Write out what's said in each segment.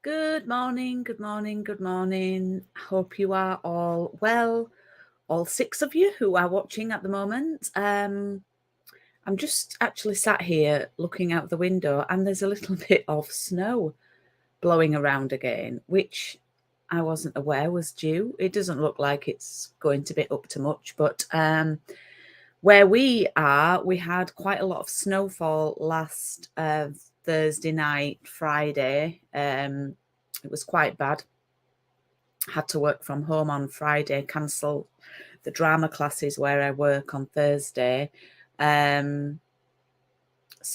Good morning, good morning, good morning. Hope you are all well, all 6 of you who are watching at the moment. I'm just actually sat here looking out the window and there's a little bit of snow blowing around again, which I wasn't aware was due. It doesn't look like it's going to be up to much, but where we are, we had quite a lot of snowfall last Thursday night, Friday. It was quite bad. Had to work from home on Friday, cancel the drama classes where I work on Thursday. So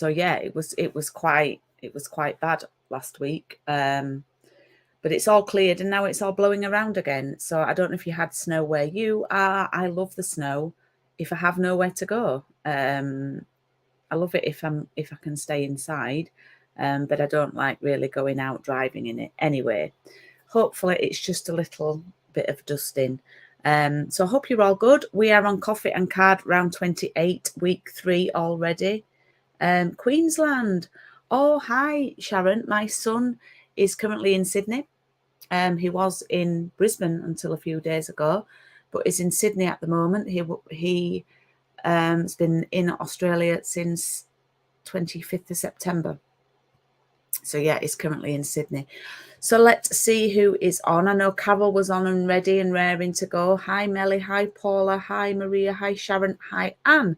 yeah, it was quite bad last week. But it's all cleared and now it's all blowing around again. So I don't know if you had snow where you are. I love the snow if I have nowhere to go. I love it if I can stay inside, but I don't like really going out driving in it. Anyway, hopefully it's just a little bit of dusting. So I hope you're all good. We are on Coffee and Card round 28, week 3 already. Queensland. Oh, hi, Sharon. My son is currently in Sydney. He was in Brisbane until a few days ago, but is in Sydney at the moment. He has been in Australia since 25th of September. So yeah, he's currently in Sydney. So let's see who is on. I know Carol was on and ready and raring to go. Hi, Melly. Hi, Paula. Hi, Maria. Hi, Sharon. Hi, Anne.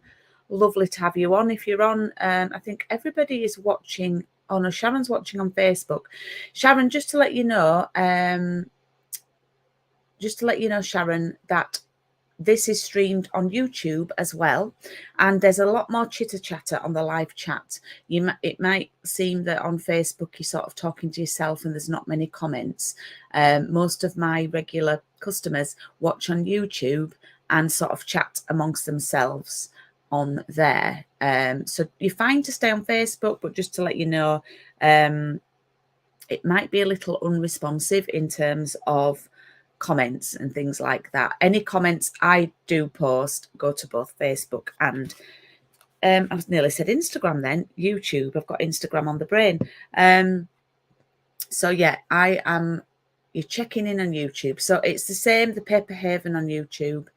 Lovely to have you on. If you're on, I think everybody is watching. Oh no, Sharon's watching on Facebook. Sharon, just to let you know, Sharon, that this is streamed on YouTube as well, and there's a lot more chitter chatter on the live chat. It might seem that on Facebook you're sort of talking to yourself and there's not many comments. Most of my regular customers watch on YouTube and sort of chat amongst themselves on there. So you're fine to stay on Facebook, but just to let you know, it might be a little unresponsive in terms of comments and things like that. Any comments I do post go to both Facebook and I was nearly said Instagram then, YouTube. I've got Instagram on the brain. So yeah, you're checking in on YouTube. So it's the same, the Paper Haven on YouTube.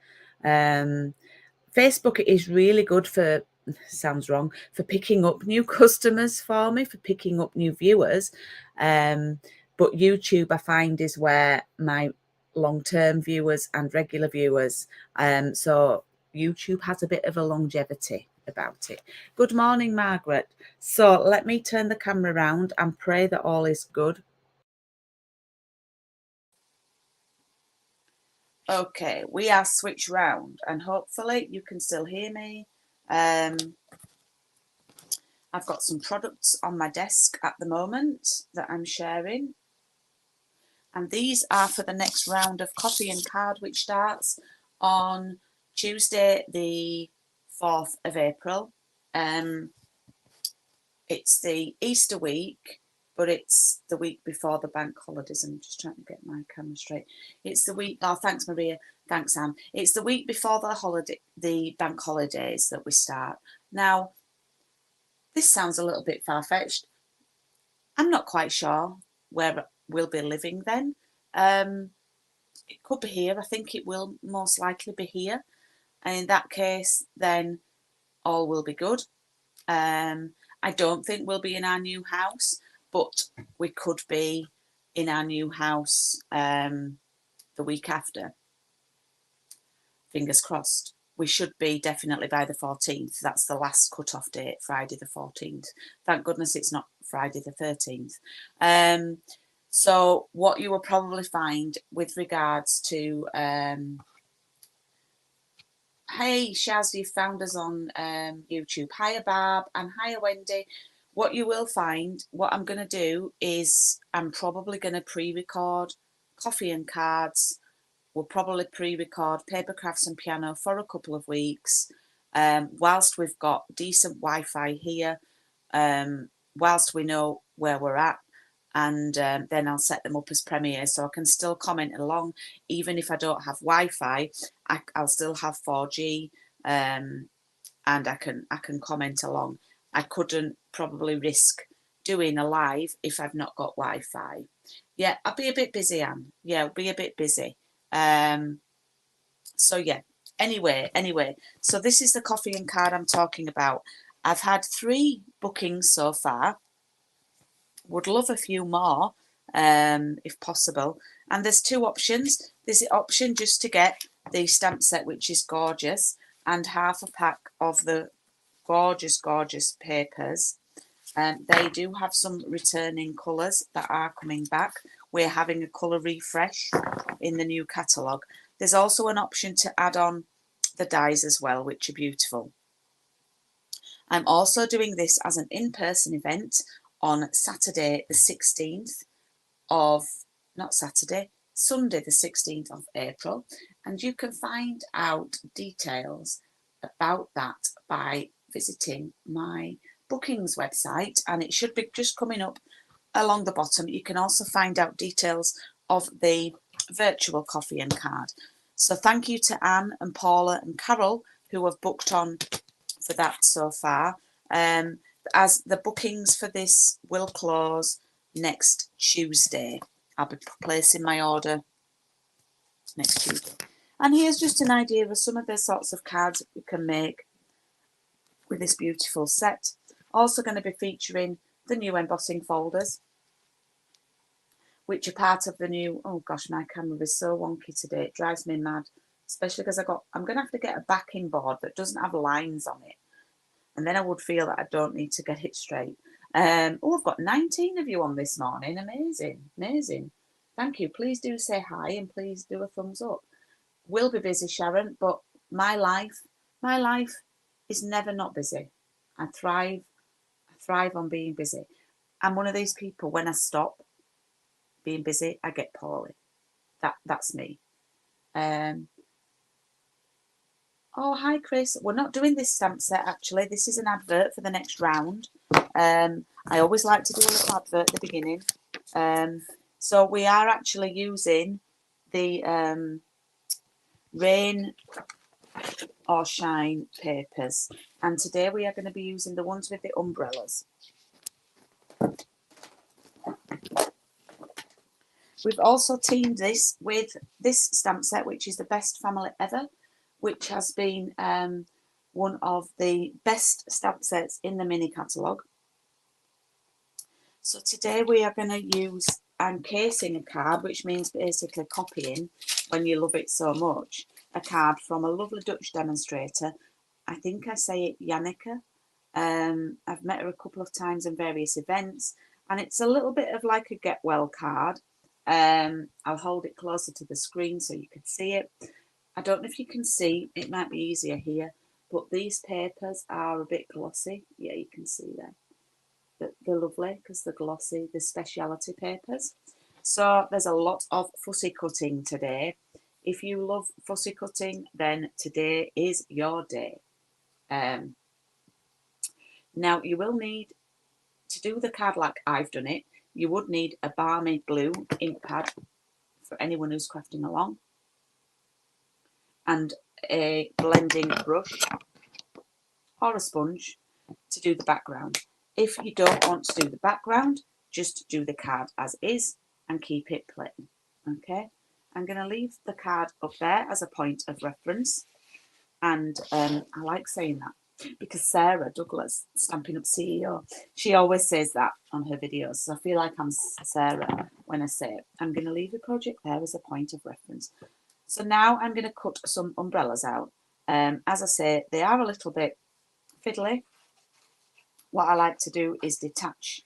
Facebook is really good for, sounds wrong, for picking up new customers for me, for picking up new viewers. But YouTube, I find, is where my long-term viewers and regular viewers. So YouTube has a bit of a longevity about it. Good morning, Margaret. So let me turn the camera around and pray that all is good. Okay, we are switched round and hopefully you can still hear me. I've got some products on my desk at the moment that I'm sharing. And these are for the next round of Coffee and Card, which starts on Tuesday, the 4th of April. It's the Easter week, but it's the week before the bank holidays. I'm just trying to get my camera straight. It's the week, oh, thanks, Maria. Thanks, Anne. It's the week before the bank holidays that we start. Now, this sounds a little bit far-fetched. I'm not quite sure where we'll be living then. It could be here. I think it will most likely be here. And in that case, then all will be good. I don't think we'll be in our new house, but we could be in our new house the week after. Fingers crossed. We should be definitely by the 14th. That's the last cut-off date, Friday the 14th. Thank goodness it's not Friday the 13th. So what you will probably find with regards to... Hey, Shaz, you found us on YouTube. Hiya, Barb, and hiya, Wendy. What you will find, what I'm going to do is I'm probably going to pre-record Coffee and Cards. We'll probably pre-record Paper Crafts and Piano for a couple of weeks whilst we've got decent Wi-Fi here, whilst we know where we're at. And then I'll set them up as Premiere so I can still comment along. Even if I don't have Wi-Fi, I'll still have 4G and I can comment along. I couldn't probably risk doing a live if I've not got Wi-Fi. Yeah, I'll be a bit busy, Anne. Yeah, I'll be a bit busy. So yeah, anyway, so this is the coffee and card I'm talking about. I've had 3 bookings so far. Would love a few more, if possible. And there's 2 options. There's the option just to get the stamp set, which is gorgeous, and half a pack of the gorgeous papers. They do have some returning colours that are coming back. We're having a colour refresh in the new catalogue. There's also an option to add on the dies as well, which are beautiful. I'm also doing this as an in-person event on Saturday the 16th of, not Saturday, Sunday the 16th of April. And you can find out details about that by visiting my bookings website, and it should be just coming up along the bottom. You can also find out details of the virtual coffee and card. So thank you to Anne and Paula and Carol who have booked on for that so far, as the bookings for this will close next Tuesday. I'll be placing my order next Tuesday. And here's just an idea of some of the sorts of cards that we can make with this beautiful set. Also going to be featuring the new embossing folders, which are part of the new, oh gosh, my camera is so wonky today, it drives me mad, especially because I'm going to have to get a backing board that doesn't have lines on it, and then I would feel that I don't need to get it straight. Oh, I've got 19 of you on this morning. Amazing. Thank you. Please do say hi and please do a thumbs up. We'll be busy, Sharon, but my life is never not busy. I thrive on being busy. I'm one of these people, when I stop being busy, I get poorly. That's me. Oh, hi, Chris. We're not doing this stamp set, actually. This is an advert for the next round. I always like to do a little advert at the beginning. So we are actually using the Rain or Shine papers. And today we are going to be using the ones with the umbrellas. We've also teamed this with this stamp set, which is the Best Family Ever, which has been one of the best stamp sets in the mini catalogue. So today we are going to use encasing a card, which means basically copying, when you love it so much, a card from a lovely Dutch demonstrator. I think I say it Janneke. I've met her a couple of times in various events, and it's a little bit of like a get well card. I'll hold it closer to the screen so you can see it. I don't know if you can see, it might be easier here, but these papers are a bit glossy. Yeah, you can see them. They're lovely because they're glossy, they're speciality papers. So there's a lot of fussy cutting today. If you love fussy cutting, then today is your day. Now you will need, to do the card like I've done it, you would need a balmy blue ink pad for anyone who's crafting along, and a blending brush or a sponge to do the background. If you don't want to do the background, just do the card as is and keep it plain. Okay, I'm going to leave the card up there as a point of reference, and I like saying that because Sarah Douglas, Stampin' Up CEO, she always says that on her videos, so I feel like I'm Sarah when I say it. I'm going to leave the project there as a point of reference. So now I'm going to cut some umbrellas out. As I say, they are a little bit fiddly. What I like to do is detach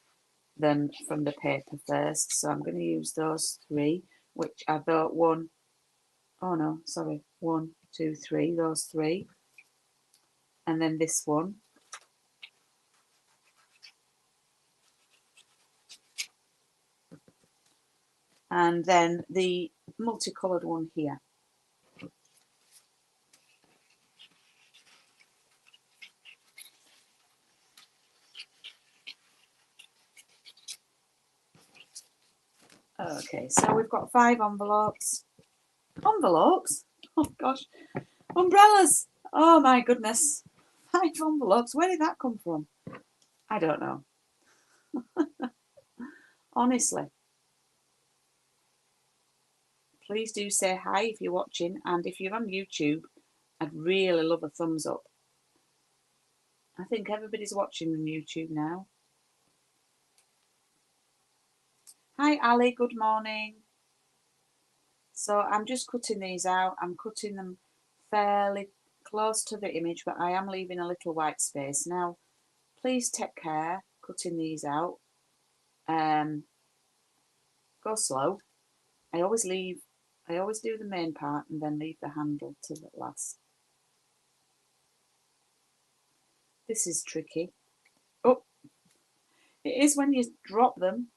them from the paper first. So I'm going to use those 3, which are the 1, 2, 3, those 3. And then this one. And then the multicoloured one here. Okay, so we've got 5 envelopes. Envelopes? Oh gosh. Umbrellas! Oh my goodness. 5 envelopes. Where did that come from? I don't know. Honestly. Please do say hi if you're watching, and if you're on YouTube, I'd really love a thumbs up. I think everybody's watching on YouTube now. Hi Ali, good morning. So I'm just cutting these out. I'm cutting them fairly close to the image, but I am leaving a little white space. Now, please take care cutting these out. Go slow. I always do the main part and then leave the handle to the last. This is tricky. Oh, it is when you drop them.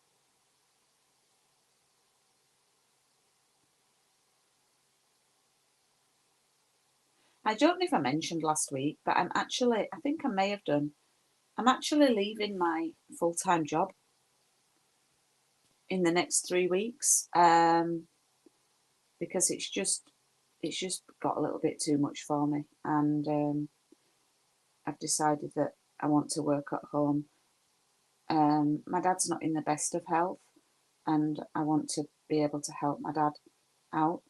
I don't know if I mentioned last week, but I think I may have done. I'm actually leaving my full-time job in the next 3 weeks because it's just got a little bit too much for me, and I've decided that I want to work at home. My dad's not in the best of health, and I want to be able to help my dad out.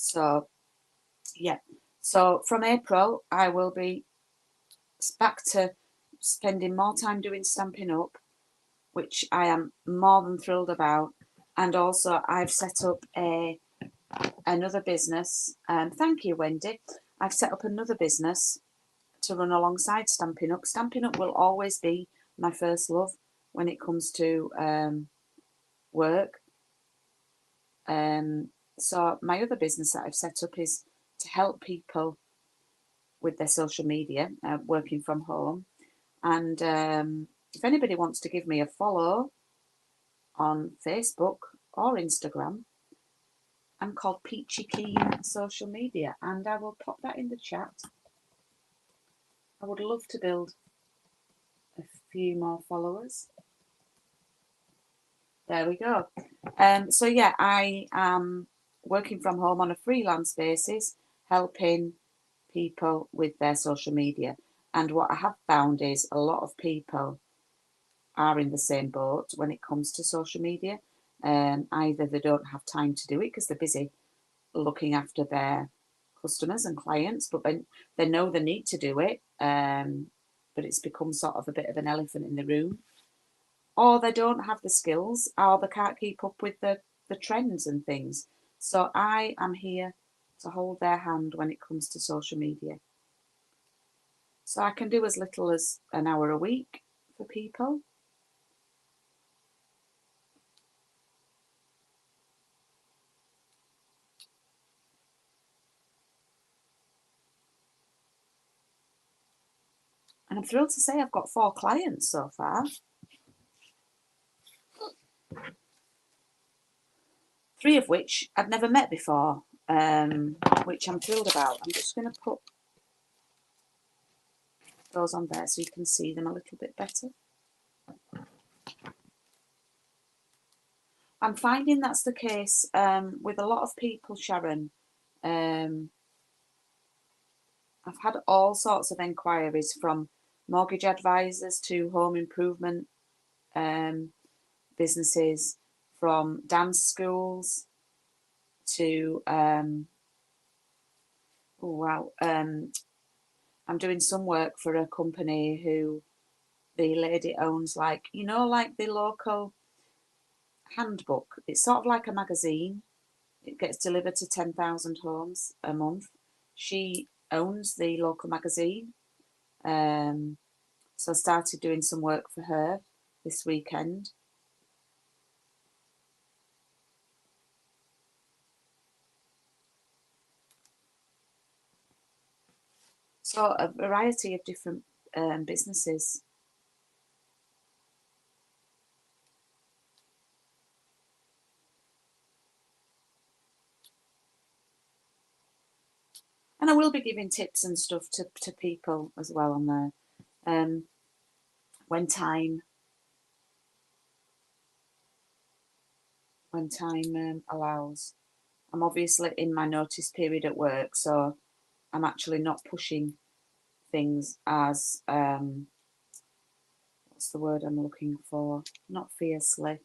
So yeah, so from April I will be back to spending more time doing Stampin' Up, which I am more than thrilled about. And also I've set up another business. Thank you, Wendy. I've set up another business to run alongside Stampin' Up. Stampin' Up will always be my first love when it comes to work. So my other business that I've set up is to help people with their social media, working from home. And if anybody wants to give me a follow on Facebook or Instagram, I'm called Peachy Keen Social Media, and I will pop that in the chat. I would love to build a few more followers. There we go. So yeah, I am working from home on a freelance basis, helping people with their social media. And what I have found is a lot of people are in the same boat when it comes to social media. Either they don't have time to do it because they're busy looking after their customers and clients, but they know they need to do it, but it's become sort of a bit of an elephant in the room. Or they don't have the skills, or they can't keep up with the trends and things. So I am here to hold their hand when it comes to social media. So I can do as little as an hour a week for people. And I'm thrilled to say I've got 4 clients so far. 3 of which I've never met before, which I'm thrilled about. I'm just going to put those on there so you can see them a little bit better. I'm finding that's the case with a lot of people, Sharon. I've had all sorts of enquiries from mortgage advisors to home improvement businesses, from dance schools to I'm doing some work for a company who the lady owns, like the local handbook. It's sort of like a magazine. It gets delivered to 10,000 homes a month. She owns the local magazine. So I started doing some work for her this weekend. So a variety of different businesses. And I will be giving tips and stuff to people as well on there when time allows. I'm obviously in my notice period at work, so I'm actually not pushing things as, what's the word I'm looking for? Not fiercely.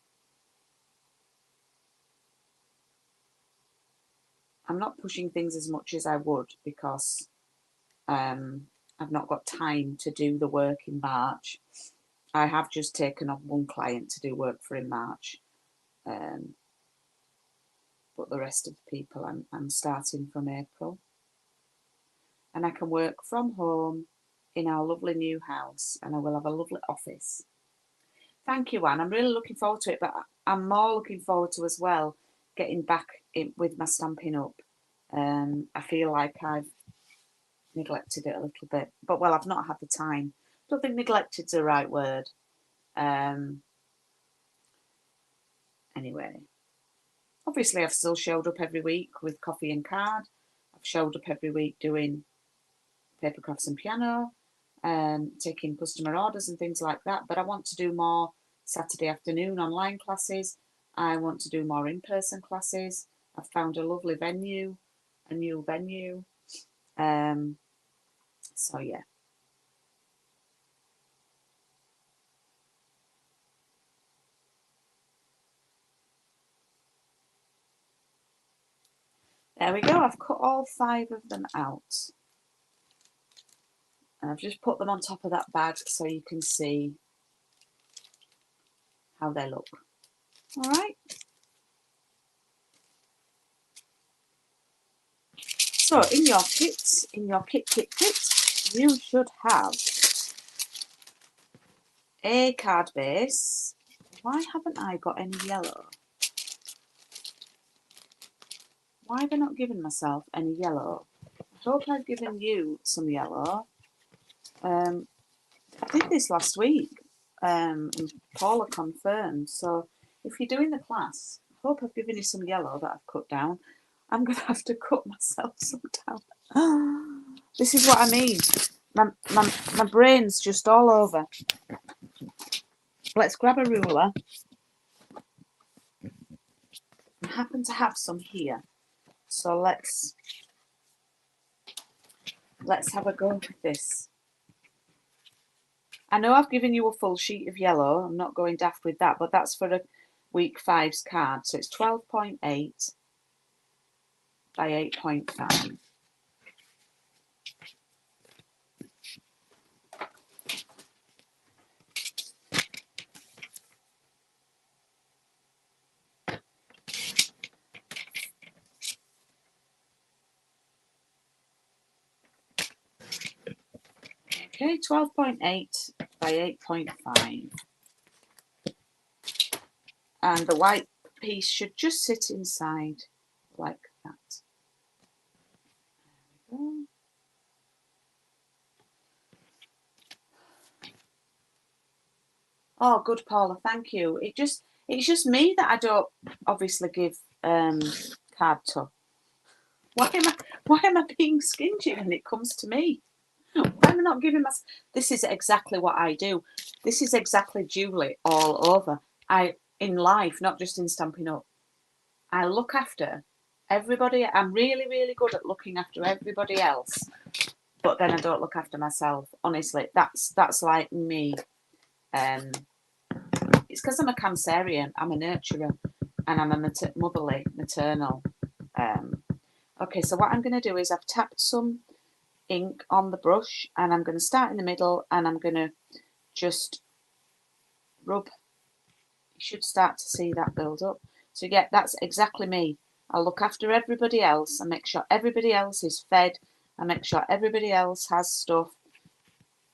I'm not pushing things as much as I would because I've not got time to do the work in March. I have just taken on one client to do work for in March. But the rest of the people I'm starting from April. And I can work from home in our lovely new house, and I will have a lovely office. Thank you, Anne. I'm really looking forward to it, but I'm more looking forward to as well getting back in with my Stampin' Up. I feel like I've neglected it a little bit, but well, I've not had the time. I don't think neglected's the right word. Anyway, obviously I've still showed up every week with coffee and card. I've showed up every week doing paper crafts and piano, taking customer orders and things like that. But I want to do more Saturday afternoon online classes. I want to do more in-person classes. I've found a lovely venue, a new venue. So yeah. There we go. I've cut all 5 of them out. And I've just put them on top of that bag so you can see how they look. All right. So in your kit, you should have a card base. Why haven't I got any yellow? Why have I not given myself any yellow? I hope I've given you some yellow. I did this last week, and Paula confirmed. So if you're doing the class, I hope I've given you some yellow that I've cut down. I'm going to have to cut myself some down. This is what I mean. My brain's just all over. Let's grab a ruler. I happen to have some here. So let's have a go with this. I know I've given you a full sheet of yellow. I'm not going daft with that, but that's for a week 5's card. So it's 12.8 by 8.5. Okay, 12.8 by 8.5. And the white piece should just sit inside like that. There we go. Oh, good, Paula, thank you. It's just me that I don't obviously give card to. Why am I being stingy when it comes to me? Why am I not giving myself? This is exactly what I do. This is exactly Julie all over. In life, not just in Stampin' Up. I look after everybody. I'm really, really good at looking after everybody else, but then I don't look after myself. Honestly, that's like me. It's because I'm a Cancerian. I'm a nurturer, and I'm a motherly, maternal. Okay, so what I'm going to do is I've tapped some ink on the brush, and I'm going to start in the middle, and I'm going to just rub. You should start to see that build up. So yeah, that's exactly me. I look after everybody else. I make sure everybody else is fed. I make sure everybody else has stuff,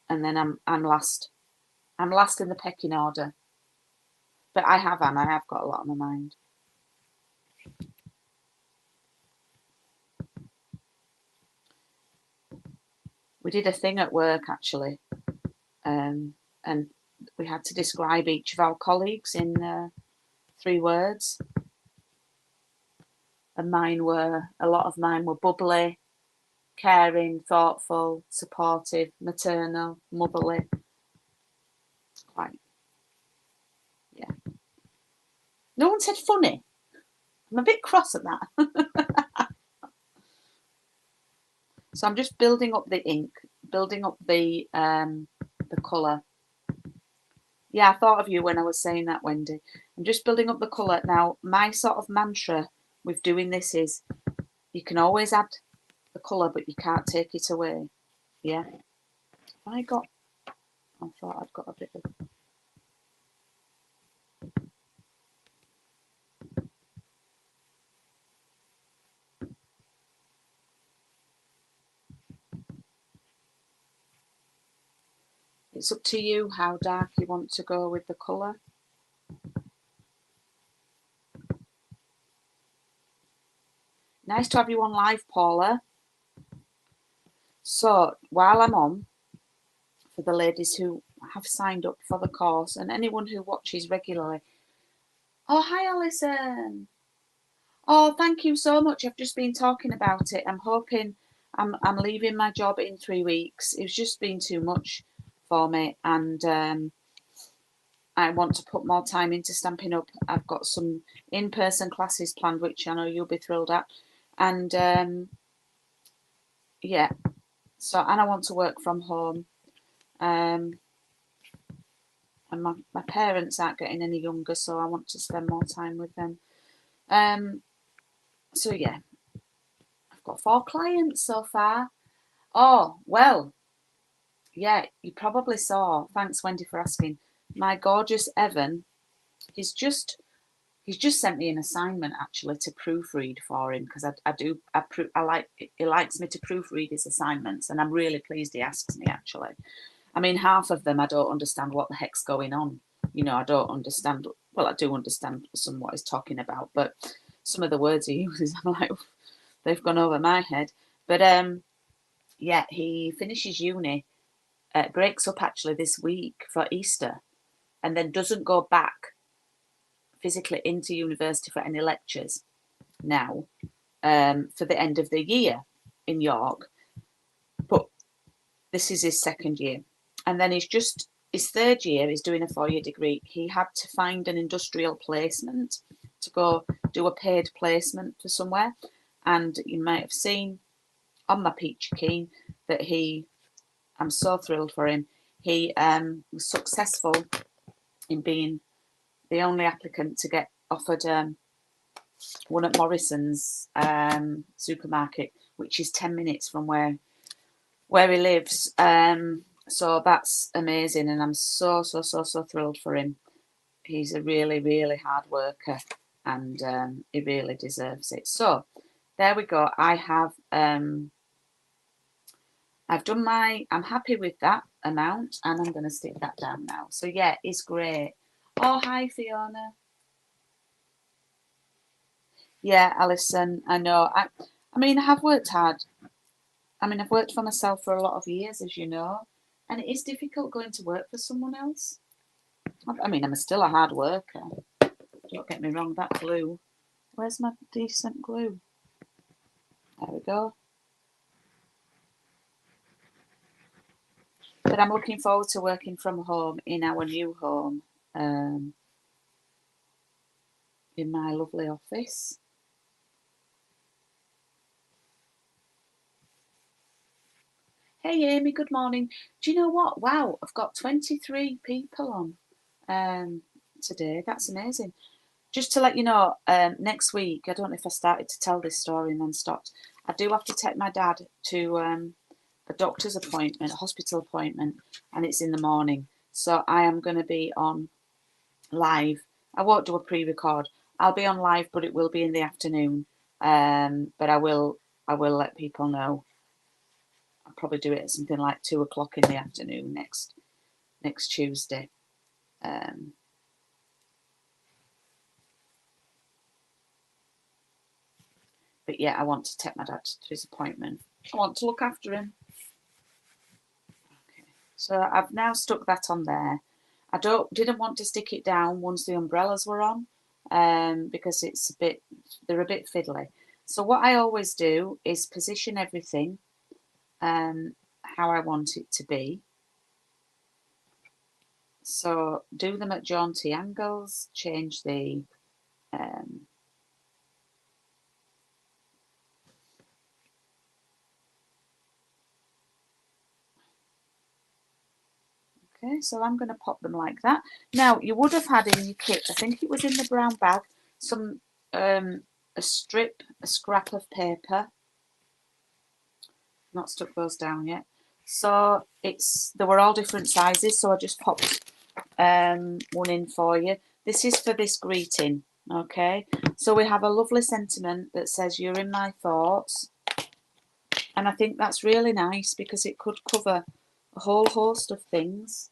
and then I'm last. I'm last in the pecking order. But I have got a lot on my mind. We did a thing at work actually, and we had to describe each of our colleagues in 3 words. And a lot of mine were bubbly, caring, thoughtful, supportive, maternal, motherly. Quite, yeah. No one said funny. I'm a bit cross at that. So I'm just building up the ink building up the colour. Yeah, I thought of you when I was saying that, Wendy. I'm just building up the colour. Now, my sort of mantra with doing this is you can always add the colour, but you can't take it away. Yeah. I thought I'd got a bit of... It's up to you how dark you want to go with the colour. Nice to have you on live, Paula. So, while I'm on, for the ladies who have signed up for the course and anyone who watches regularly. Oh, hi, Alison. Oh, thank you so much. I've just been talking about it. I'm hoping I'm leaving my job in 3 weeks. It's just been too much for me, and I want to put more time into Stampin' Up. I've got some in-person classes planned, which I know you'll be thrilled at, and yeah. So, and I want to work from home. And my parents aren't getting any younger, so I want to spend more time with them. So yeah, I've got 4 clients so far. Oh, well, yeah, you probably saw. Thanks, Wendy, for asking. My gorgeous Evan, he's just sent me an assignment actually to proofread for him, because he likes me to proofread his assignments, and I'm really pleased he asks me actually. I mean, half of them I don't understand what the heck's going on. You know, I don't understand. Well, I do understand some what he's talking about, but some of the words he uses, I'm like, they've gone over my head. But yeah, he finishes uni, breaks up actually this week for Easter, and then doesn't go back physically into university for any lectures now for the end of the year in York. But this is his 2nd year. And then his 3rd year, he's doing a 4-year degree. He had to find an industrial placement to go do a paid placement for somewhere. And you might have seen on my Peachy Keen that I'm so thrilled for him. He was successful in being the only applicant to get offered one at Morrison's supermarket, which is 10 minutes from where he lives. So that's amazing, and I'm so thrilled for him. He's a really, really hard worker, and he really deserves it. So there we go. I've done I'm happy with that amount, and I'm going to stick that down now. So yeah, it's great. Oh, hi, Fiona. Yeah, Alison, I know. I mean, I have worked hard. I mean, I've worked for myself for a lot of years, as you know, and it is difficult going to work for someone else. I mean, I'm still a hard worker. Don't get me wrong, that glue. Where's my decent glue? There we go. But I'm looking forward to working from home in our new home, in my lovely office. Hey, Amy, good morning. Do you know what? Wow, I've got 23 people on today. That's amazing. Just to let you know, next week, I don't know if I started to tell this story and then stopped. I do have to take my dad to a doctor's appointment, a hospital appointment, and it's in the morning. So I am going to be on live. I won't do a pre-record. I'll be on live, but it will be in the afternoon. But I will let people know. I'll probably do it at something like 2 o'clock in the afternoon next Tuesday. But yeah, I want to take my dad to his appointment. I want to look after him. Okay. So I've now stuck that on there. I didn't want to stick it down once the umbrellas were on, because they're a bit fiddly. So what I always do is position everything how I want it to be. So do them at jaunty angles, change the Okay, so I'm going to pop them like that. Now, you would have had in your kit, I think it was in the brown bag, some a scrap of paper. Not stuck those down yet. So they were all different sizes, so I just popped one in for you. This is for this greeting, okay? So we have a lovely sentiment that says, "You're in my thoughts." And I think that's really nice because it could cover a whole host of things.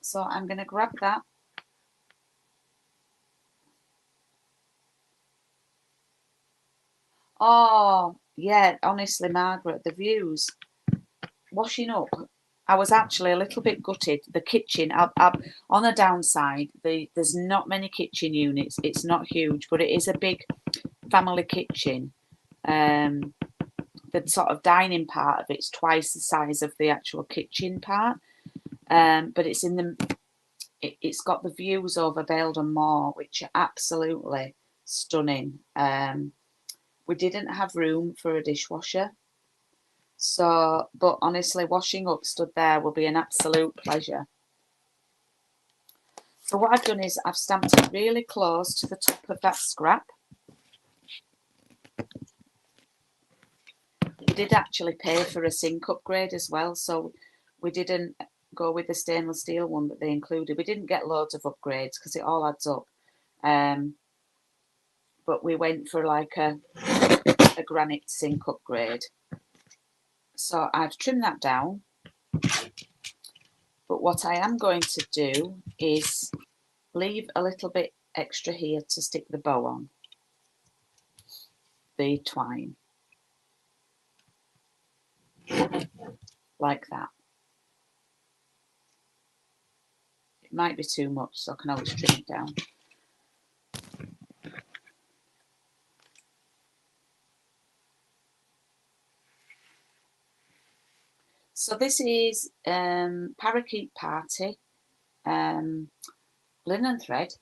So I'm going to grab that. Oh, yeah, honestly, Margaret, the views. Washing up, I was actually a little bit gutted. The kitchen, on the downside, there's not many kitchen units. It's not huge, but it is a big family kitchen. The sort of dining part of it's twice the size of the actual kitchen part. But it's got the views over Baildon Moor, which are absolutely stunning. We didn't have room for a dishwasher. So, but honestly, washing up stood there will be an absolute pleasure. So what I've done is I've stamped it really close to the top of that scrap. We did actually pay for a sink upgrade as well, so we didn't go with the stainless steel one that they included. We didn't get loads of upgrades because it all adds up. But we went for like a granite sink upgrade. So I've trimmed that down. But what I am going to do is leave a little bit extra here to stick the bow on, the twine, like that. It might be too much, so I can always trim it down. So this is Parakeet Party linen thread,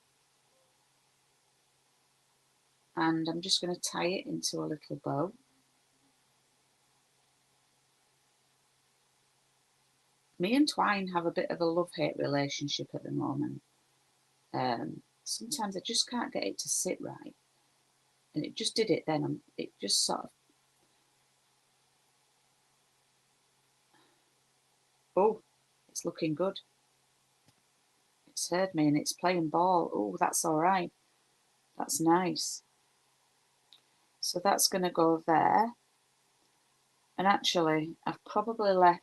and I'm just going to tie it into a little bow. Me and twine have a bit of a love-hate relationship at the moment. Sometimes I just can't get it to sit right, and it just did it then. It just sort of, oh, it's looking good. It's heard me and it's playing ball. Oh, that's all right. That's nice. So that's going to go there. And actually, I've probably left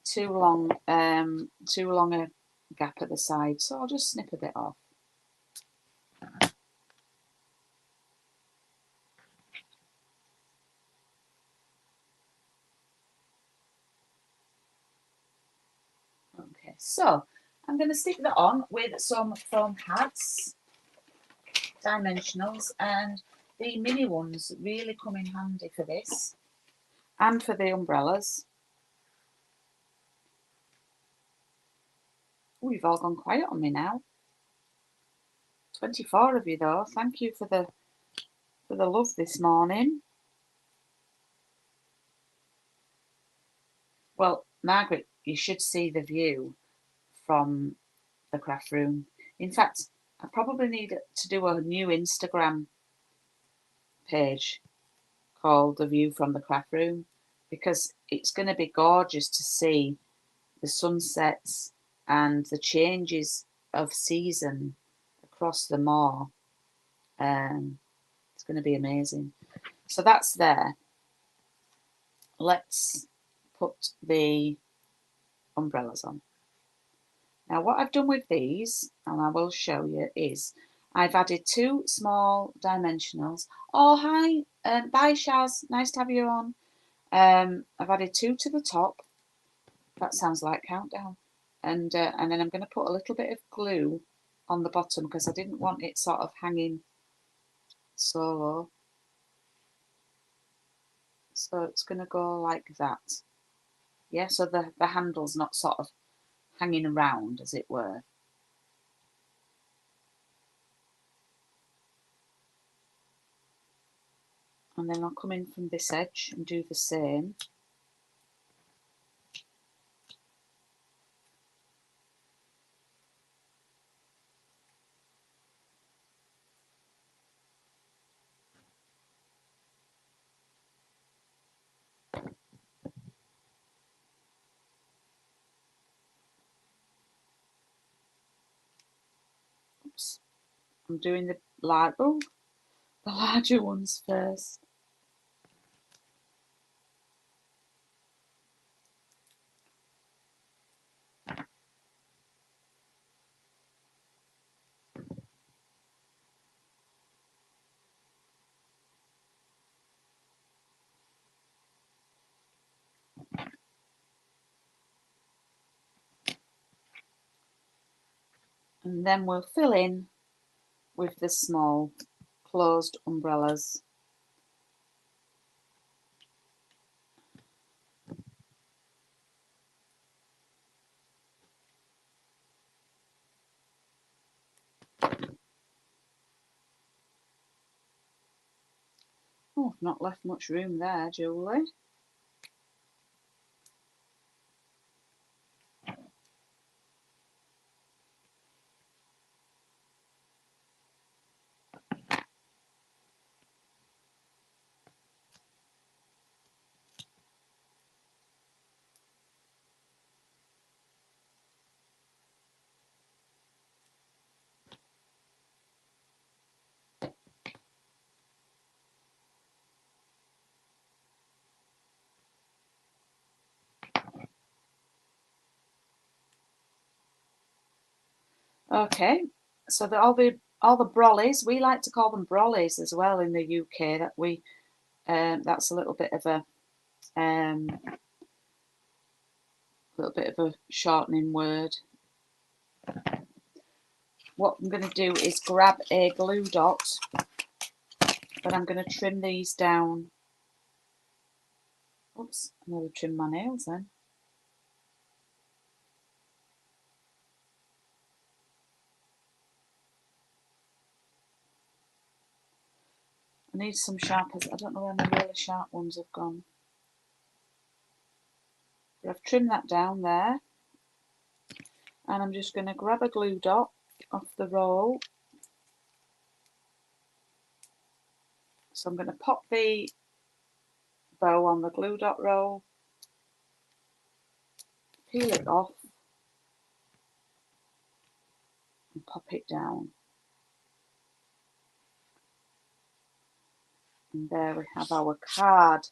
too long a gap at the side, so I'll just snip a bit off. Okay, so I'm going to stick that on with some foam pads, dimensionals, and the mini ones really come in handy for this and for the umbrellas. Oh, you've all gone quiet on me now. 24 of you though. Thank you for the love this morning. Well, Margaret, you should see the view from the craft room. In fact, I probably need to do a new Instagram page called The View from the Craft Room, because it's going to be gorgeous to see the sunsets and the changes of season across the moor. It's going to be amazing. So that's there. Let's put the umbrellas on. Now what I've done with these, and I will show you, is I've added 2 small dimensionals. Oh, hi. Bye, Shaz. Nice to have you on. I've added 2 to the top. That sounds like countdown. And then I'm going to put a little bit of glue on the bottom because I didn't want it sort of hanging so low. So it's going to go like that. Yeah, so the handle's not sort of hanging around, as it were. And then I'll come in from this edge and do the same. I'm doing the larger ones first. And then we'll fill in with the small closed umbrellas. Oh, I've not left much room there, Julie. Okay, so all the brollies, we like to call them brollies as well in the UK. That's a little bit of a shortening word. What I'm going to do is grab a glue dot, but I'm going to trim these down. Oops, I'm going to trim my nails then. I need some sharpers. I don't know where my really sharp ones have gone. But I've trimmed that down there. And I'm just going to grab a glue dot off the roll. So I'm going to pop the bow on the glue dot roll, peel it off, and pop it down. And there we have our card.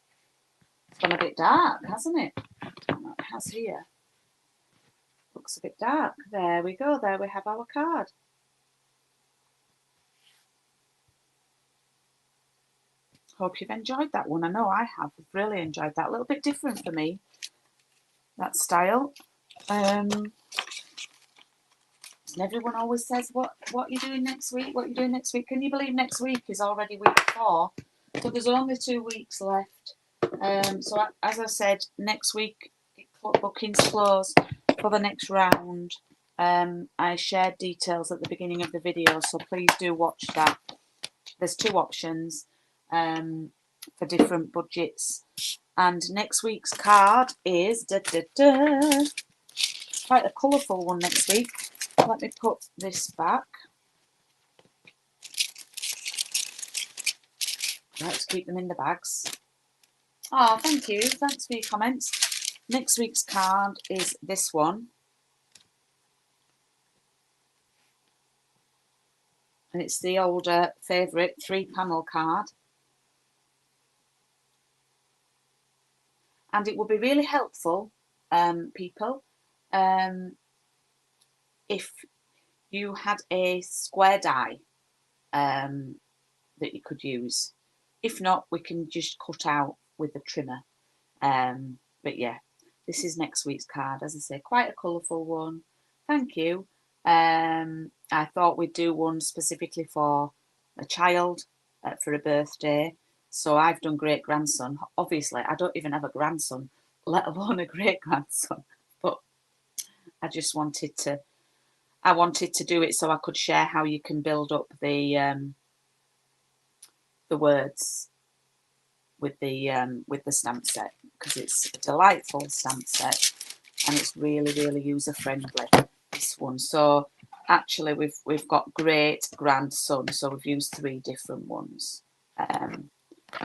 It's gone a bit dark, hasn't it? It has here. Looks a bit dark. There we go. There we have our card. Hope you've enjoyed that one. I know I have. I've really enjoyed that. A little bit different for me, that style. And everyone always says, what are you doing next week? What are you doing next week? Can you believe next week is already week 4? So there's only 2 weeks left. So as I said, next week bookings close for the next round. I shared details at the beginning of the video, so please do watch that. There's 2 options for different budgets. And next week's card is quite a colourful one next week. Let me put this back. I like to keep them in the bags. Oh, thank you. Thanks for your comments. Next week's card is this one. And it's the older favourite 3-panel card. And it will be really helpful, people, if you had a square die that you could use. If not, we can just cut out with a trimmer. But yeah, this is next week's card. As I say, quite a colourful one. Thank you. I thought we'd do one specifically for a child for a birthday. So I've done great grandson. Obviously, I don't even have a grandson, let alone a great grandson. But I just wanted to. I wanted to do it so I could share how you can build up the words with the stamp set, because it's a delightful stamp set and it's really, really user friendly, this one. So actually we've got great grandson, so we've used 3 different ones.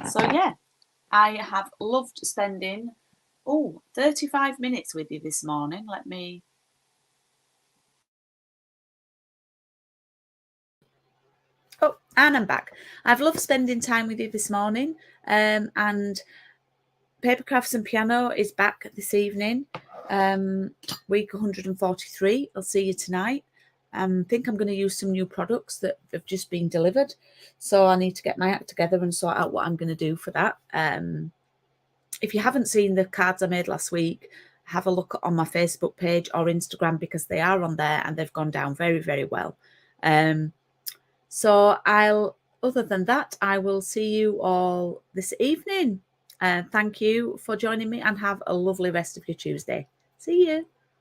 So yeah, I have loved spending 35 minutes with you this morning. Let me And I'm back. I've loved spending time with you this morning. And Paper Crafts and Piano is back this evening. Week 143. I'll see you tonight. I think I'm going to use some new products that have just been delivered. So I need to get my act together and sort out what I'm going to do for that. If you haven't seen the cards I made last week, have a look on my Facebook page or Instagram, because they are on there and they've gone down very, very well. So other than that, I will see you all this evening. Thank you for joining me, and have a lovely rest of your Tuesday. See you.